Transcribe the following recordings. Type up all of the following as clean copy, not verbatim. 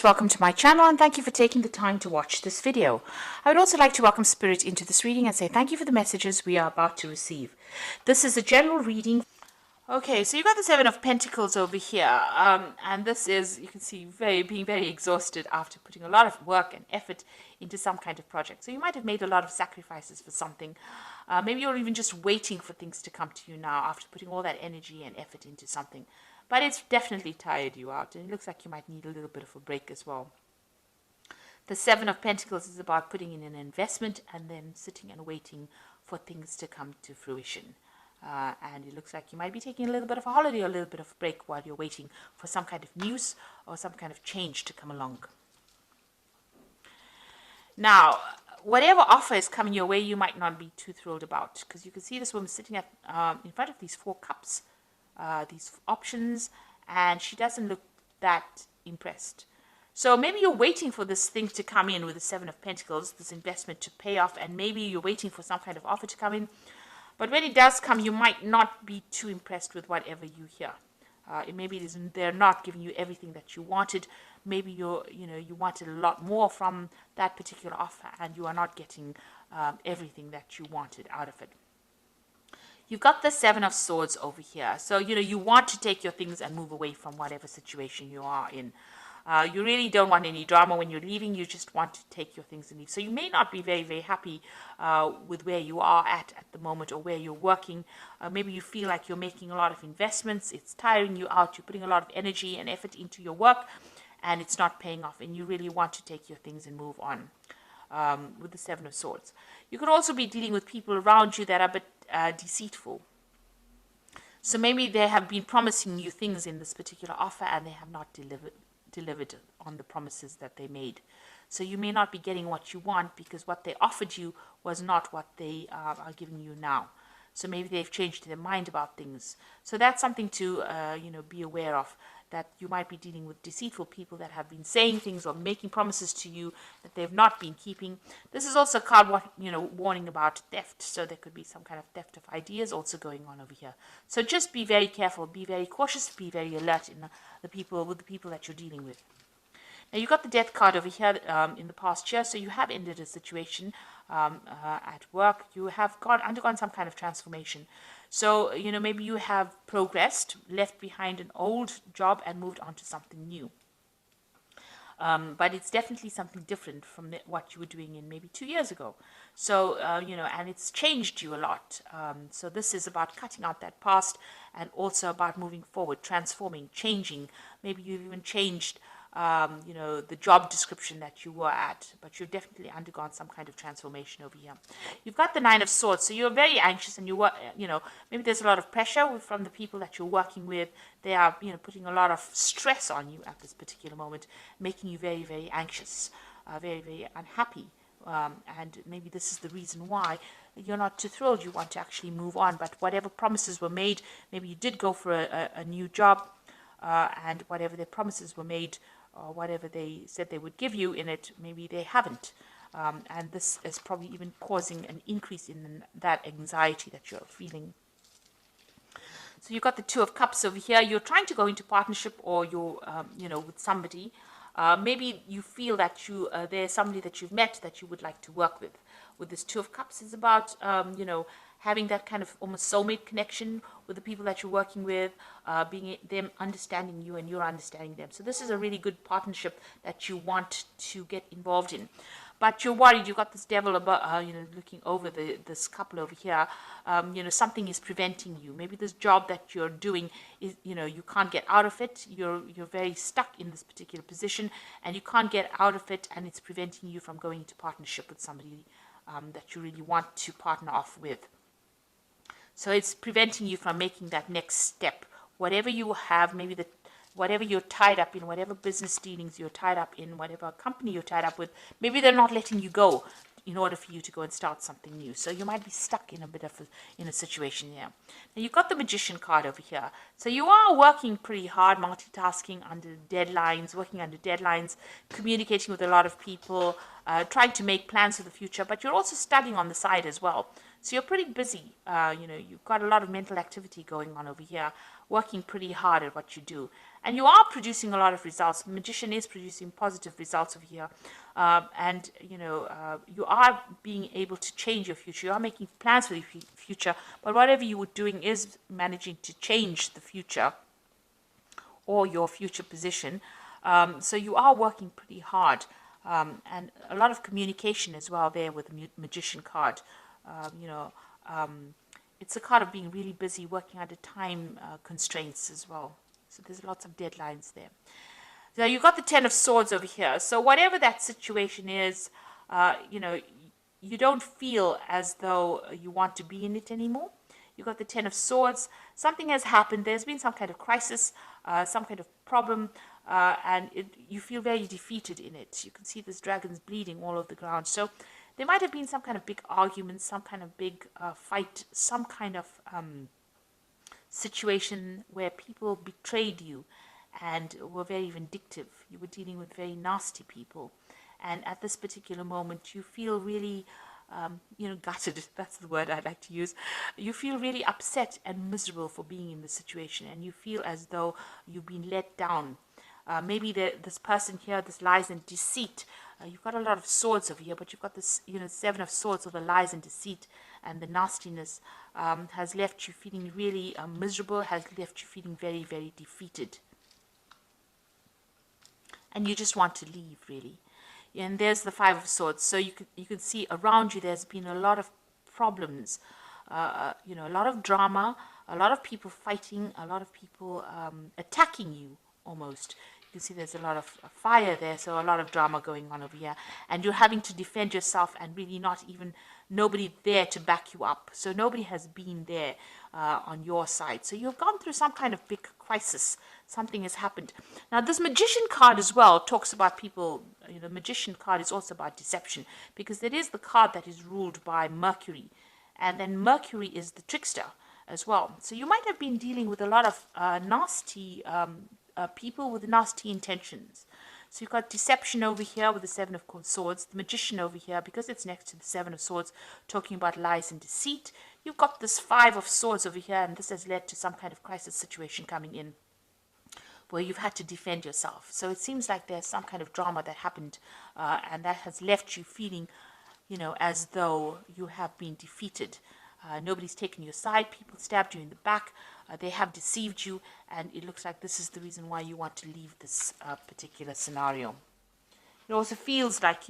Welcome to my channel and thank you for taking the time to watch this video. I would also like to welcome Spirit into this reading and say thank you for the messages we are about to receive. This is a general reading. Okay, so you got the Seven of Pentacles over here, and this is, you can see, being very exhausted after putting a lot of work and effort into some kind of project. So you might have made a lot of sacrifices for something. Maybe you're even just waiting for things to come to you now after putting all that energy and effort into something. But it's definitely tired you out, and it looks like you might need a little bit of a break as well. The Seven of Pentacles is about putting in an investment and then sitting and waiting for things to come to fruition. And it looks like you might be taking a little bit of a holiday or a little bit of a break while you're waiting for some kind of news or some kind of change to come along. Now, whatever offer is coming your way, you might not be too thrilled about, because you can see this woman sitting at in front of these 4 cups. These options, and she doesn't look that impressed. So maybe you're waiting for this thing to come in with the Seven of Pentacles, this investment to pay off, and maybe you're waiting for some kind of offer to come in. But when it does come, you might not be too impressed with whatever you hear. Maybe they're not giving you everything that you wanted. Maybe you wanted a lot more from that particular offer, and you are not getting everything that you wanted out of it. You've got the Seven of Swords over here. So, you want to take your things and move away from whatever situation you are in. You really don't want any drama when you're leaving. You just want to take your things and leave. So you may not be very, very happy with where you are at the moment, or where you're working. Maybe you feel like you're making a lot of investments. It's tiring you out. You're putting a lot of energy and effort into your work, and it's not paying off. And you really want to take your things and move on. With the Seven of Swords. You could also be dealing with people around you that are a bit deceitful. So maybe they have been promising you things in this particular offer, and they have not delivered on the promises that they made. So you may not be getting what you want, because what they offered you was not what they are giving you now. So maybe they've changed their mind about things. So that's something to be aware of, that you might be dealing with deceitful people that have been saying things or making promises to you that they've not been keeping. This is also a card, warning about theft. So there could be some kind of theft of ideas also going on over here. So just be very careful, be very cautious, be very alert with the people that you're dealing with. Now, you got the Death card over here in the past year, so you have ended a situation at work. You have undergone some kind of transformation. So, maybe you have progressed, left behind an old job and moved on to something new. But it's definitely something different from what you were doing in maybe 2 years ago. So, and it's changed you a lot. So this is about cutting out that past, and also about moving forward, transforming, changing. Maybe you've even changed the job description that you were at, but you've definitely undergone some kind of transformation over here. You've got the Nine of Swords, so you're very anxious, and maybe there's a lot of pressure from the people that you're working with. They are, putting a lot of stress on you at this particular moment, making you very, very anxious, very, very unhappy. And maybe this is the reason why you're not too thrilled. You want to actually move on, but whatever promises were made, maybe you did go for a new job, and whatever their promises were made, or whatever they said they would give you in it, maybe they haven't. And this is probably even causing an increase in that anxiety that you're feeling. So you've got the Two of Cups over here. You're trying to go into partnership, or you're, with somebody. Maybe you feel that there's somebody that you've met that you would like to work with. With this Two of Cups is about, having that kind of almost soulmate connection with the people that you're working with, them understanding you and you're understanding them. So this is a really good partnership that you want to get involved in. But you're worried. You've got this devil about, looking over this couple over here. Something is preventing you. Maybe this job that you're doing is, you can't get out of it. You're very stuck in this particular position, and you can't get out of it, and it's preventing you from going into partnership with somebody that you really want to partner off with. So it's preventing you from making that next step. Whatever you have, maybe whatever you're tied up in, whatever business dealings you're tied up in, whatever company you're tied up with, maybe they're not letting you go in order for you to go and start something new. So you might be stuck in a bit of a situation here. Now, you've got the Magician card over here. So you are working pretty hard, multitasking under deadlines, working under deadlines, communicating with a lot of people, trying to make plans for the future, but you're also studying on the side as well. So you're pretty busy. You've got a lot of mental activity going on over here, working pretty hard at what you do. And you are producing a lot of results. The magician is producing positive results over here. And, you are being able to change your future. You are making plans for the future. But whatever you were doing is managing to change the future or your future position. So you are working pretty hard. And a lot of communication as well there with the magician card. It's a card of being really busy, working under time constraints as well. So there's lots of deadlines there. Now you've got the Ten of Swords over here. So whatever that situation is, you don't feel as though you want to be in it anymore. You've got the Ten of Swords. Something has happened. There's been some kind of crisis, some kind of problem, and you feel very defeated in it. You can see this dragon's bleeding all over the ground. So there might have been some kind of big argument, some kind of big fight, some kind of situation where people betrayed you and were very vindictive. You were dealing with very nasty people. And at this particular moment, you feel really, gutted. That's the word I'd like to use. You feel really upset and miserable for being in the situation. And you feel as though you've been let down. Maybe this person here, this lies and deceit. You've got a lot of swords over here, but you've got this, Seven of Swords, or the lies and deceit and the nastiness has left you feeling really miserable, has left you feeling very, very defeated. And you just want to leave, really. And there's the Five of Swords. So you can see around you there's been a lot of problems, a lot of drama, a lot of people fighting, a lot of people attacking you almost. You can see there's a lot of fire there, so a lot of drama going on over here. And you're having to defend yourself and really nobody there to back you up. So nobody has been there on your side. So you've gone through some kind of big crisis. Something has happened. Now, this Magician card as well talks about people. The Magician card is also about deception, because it is the card that is ruled by Mercury. And then Mercury is the trickster as well. So you might have been dealing with a lot of nasty people with nasty intentions. So you've got deception over here with the Seven of Swords, the Magician over here, because it's next to the Seven of Swords, talking about lies and deceit. You've got this Five of Swords over here, and this has led to some kind of crisis situation coming in where you've had to defend yourself. So it seems like there's some kind of drama that happened, and that has left you feeling, as though you have been defeated. Nobody's taken your side. People stabbed you in the back. They have deceived you, and it looks like this is the reason why you want to leave this particular scenario. It also feels like,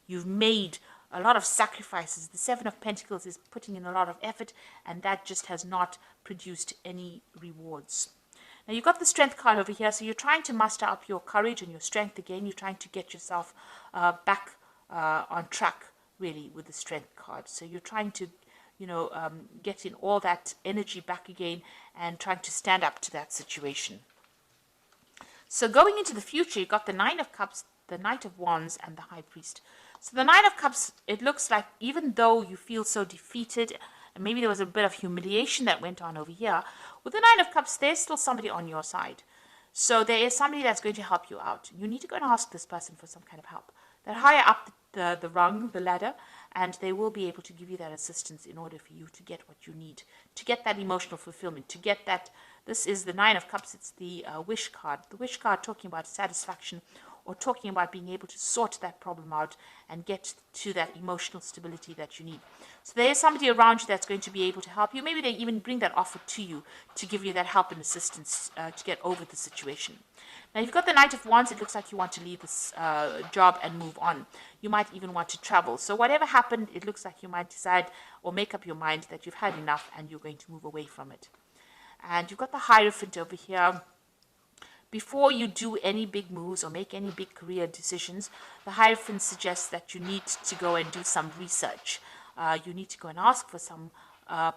you've made a lot of sacrifices. The Seven of Pentacles is putting in a lot of effort, and that just has not produced any rewards. Now, you've got the Strength card over here, so you're trying to muster up your courage and your strength again. You're trying to get yourself back on track, really, with the Strength card. So you're trying to get in all that energy back again and trying to stand up to that situation. So going into the future, you've got the Nine of Cups, the Knight of Wands, and the High Priest. So the Nine of Cups, it looks like even though you feel so defeated, and maybe there was a bit of humiliation that went on over here, with the Nine of Cups, there's still somebody on your side. So there is somebody that's going to help you out. You need to go and ask this person for some kind of help. They're higher up the rung, the ladder, and they will be able to give you that assistance in order for you to get what you need, to get that emotional fulfillment, to get that. This is the Nine of Cups. It's the wish card. The wish card talking about satisfaction, or talking about being able to sort that problem out and get to that emotional stability that you need. So there is somebody around you that's going to be able to help you. Maybe they even bring that offer to you to give you that help and assistance to get over the situation. Now, you've got the Knight of Wands. It looks like you want to leave this job and move on. You might even want to travel. So whatever happened, it looks like you might decide or make up your mind that you've had enough and you're going to move away from it. And you've got the Hierophant over here. Before you do any big moves or make any big career decisions, the Hierophant suggests that you need to go and do some research. You need to go and ask for some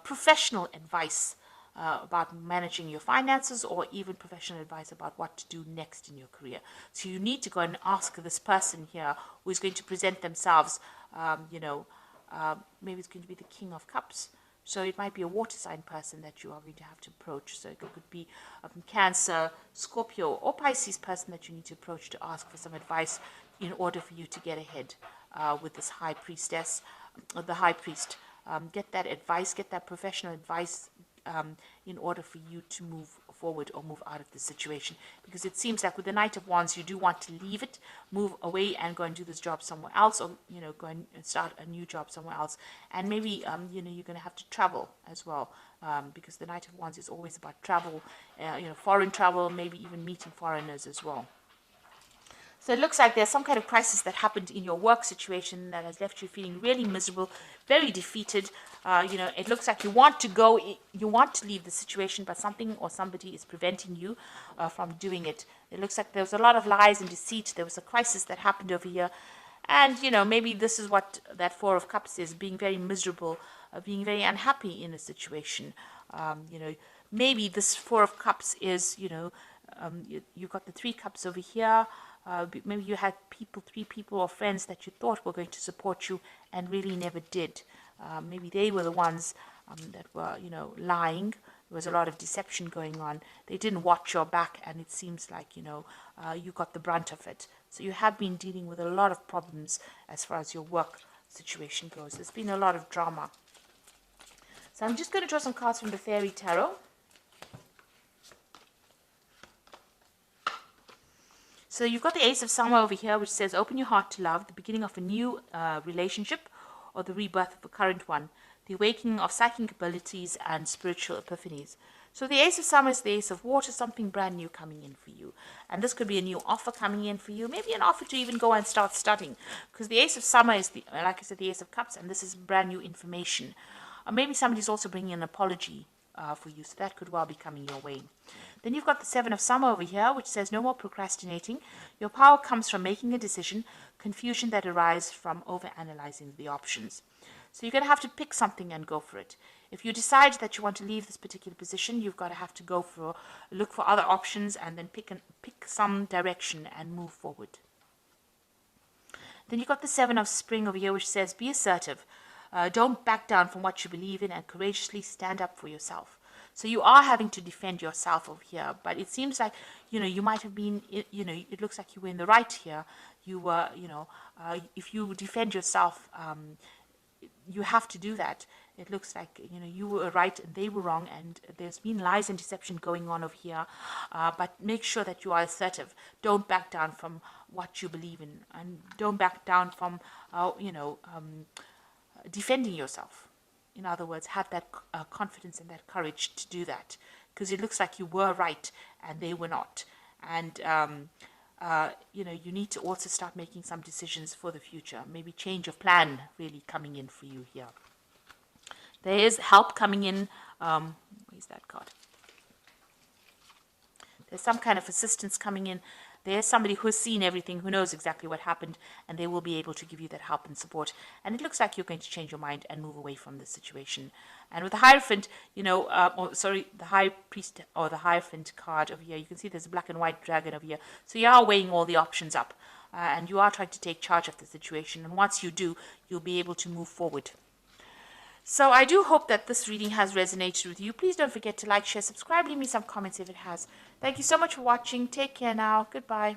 professional advice about managing your finances, or even professional advice about what to do next in your career. So you need to go and ask this person here who is going to present themselves, maybe it's going to be the King of Cups. So it might be a water sign person that you are going to have to approach. So it could be Cancer, Scorpio, or Pisces person that you need to approach to ask for some advice in order for you to get ahead with this High Priestess, the High Priest. Get that advice, get that professional advice in order for you to move forward or move out of the situation, because it seems like with the Knight of Wands, you do want to leave it, move away and go and do this job somewhere else, or go and start a new job somewhere else. And maybe you're going to have to travel as well, because the Knight of Wands is always about travel, foreign travel, maybe even meeting foreigners as well. So it looks like there's some kind of crisis that happened in your work situation that has left you feeling really miserable, very defeated. It looks like you want to go, you want to leave the situation, but something or somebody is preventing you from doing it. It looks like there was a lot of lies and deceit. There was a crisis that happened over here. And, maybe this is what that Four of Cups is, being very miserable, being very unhappy in a situation. Maybe this Four of Cups is, you've got the Three Cups over here. Maybe you had three people or friends that you thought were going to support you and really never did. Maybe they were the ones that were, lying. There was a lot of deception going on. They didn't watch your back, and it seems like, you got the brunt of it. So you have been dealing with a lot of problems as far as your work situation goes. There's been a lot of drama. So I'm just going to draw some cards from the Fairy Tarot. So you've got the Ace of Summer over here, which says, open your heart to love, the beginning of a new relationship, or the rebirth of a current one, the awakening of psychic abilities and spiritual epiphanies. So the Ace of Summer is the Ace of Water, something brand new coming in for you. And this could be a new offer coming in for you, maybe an offer to even go and start studying. Because the Ace of Summer is, like I said, the Ace of Cups, and this is brand new information. Or maybe somebody's also bringing an apology for you, so that could well be coming your way. Then you've got the Seven of Summer over here, which says no more procrastinating. Your power comes from making a decision, confusion that arises from overanalyzing the options. So you're going to have to pick something and go for it. If you decide that you want to leave this particular position, you've got to have to look for other options and then pick some direction and move forward. Then you've got the Seven of Spring over here, which says be assertive. Don't back down from what you believe in and courageously stand up for yourself. So you are having to defend yourself over here, but it seems like, you might have been, it looks like you were in the right here. You were, if you defend yourself, you have to do that. It looks like, you were right and they were wrong, and there's been lies and deception going on over here. But make sure that you are assertive. Don't back down from what you believe in, and don't back down from, defending yourself. In other words, have that confidence and that courage to do that, because it looks like you were right and they were not. And, you need to also start making some decisions for the future. Maybe change of plan really coming in for you here. There is help coming in. Where's that card? There's some kind of assistance coming in. There's somebody who's seen everything, who knows exactly what happened, and they will be able to give you that help and support. And it looks like you're going to change your mind and move away from this situation. And with the Hierophant, the High Priest or the Hierophant card over here, you can see there's a black and white dragon over here. So you are weighing all the options up, and you are trying to take charge of the situation. And once you do, you'll be able to move forward. So I do hope that this reading has resonated with you. Please don't forget to like, share, subscribe, leave me some comments if it has. Thank you so much for watching. Take care now. Goodbye.